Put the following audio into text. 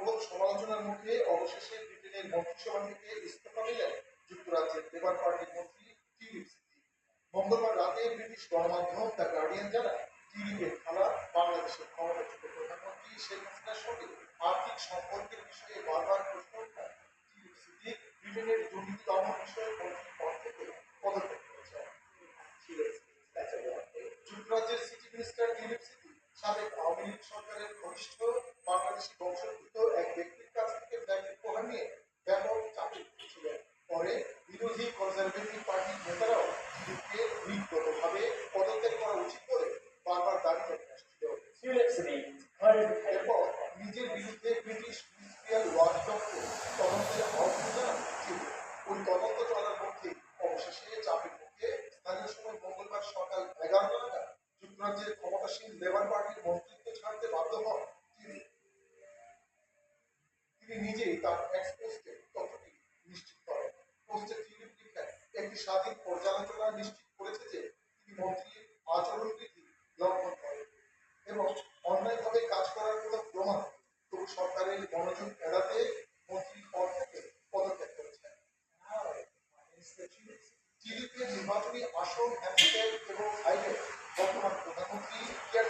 প্রবল সমালোচনার মুখে অবশেষে ব্রিটেনের মন্ত্রিসভা থেকে ইস্তফা দিলেন যুক্তরাজ্যের লেবার পার্টির মন্ত্রী টিউলিপ সিদ্দিক। মঙ্গলবার রাতে ব্রিটিশ গণমাধ্যম দ্য গার্ডিয়ান জানায়, টিউলিপের খেলা বাংলাদেশের ক্ষমতাচ্যুত প্রধানমন্ত্রী শেখ হাসিনার সঙ্গে আর্থিক সম্পর্কের বিষয়ে বারবার প্রশ্ন ওঠায় টিউলিপ সিদ্দিক ব্রিটেনের দুর্নীতি দমন বিষয়ে মন্ত্রীর পদ থেকে পদত্যাগ করেছেন। যুক্তরাজ্যের সিটি মিনিস্টার টিউলিপ সিদ্দিক সাবেক আওয়ামী লীগ সরকারের ঘনিষ্ঠ বাংলাদেশি বংশোদ্ভূত এক ব্যক্তির কাছ থেকে ব্যাংক উপহার নিয়ে ব্যাপক চাপে ছিলেন। পরে বিরোধী কনজারভেটিভ পার্টির নেতারাও টিউলিপকে নীতিগতভাবে পদত্যাগ করা উচিত বলে বারবার দাবি জানিয়ে আসছিল। এরপর নিজের বিরুদ্ধে ব্রিটিশ মিনিস্ট্রিয়াল ওয়াচডগকে তদন্তের আহ্বান জানান টিউলিপ। ওই তদন্ত চলার মধ্যেই অবশেষে চাপের মুখে স্থানীয় সময় মঙ্গলবার সকাল 11টা নাগাদ যুক্তরাজ্যের ক্ষমতাসীন লেবার পার্টির মন্ত্রিত্ব ছাড়তে বাধ্য হন তিনি। তিনি নিজেই তার এক্স পোস্টে তথ্যটি নিশ্চিত করেন। পোস্টে টিউলিপ লিখেন, একটি স্বাধীন পর্যালোচনা নিশ্চিত করেছে যে তিনি মন্ত্রীর আচরণবিধি লঙ্ঘন করেন এবং অন্যায়ভাবে কাজ করার কোনো প্রমাণ তবু সরকারের মনোযোগ এড়াতে মন্ত্রীর পদ থেকে পদত্যাগ করেছেন। টিউলিপের নির্বাচনী আসন হ্যাম্পশায়ার এবং আইলের বর্তমান প্রধানমন্ত্রী কিয়ার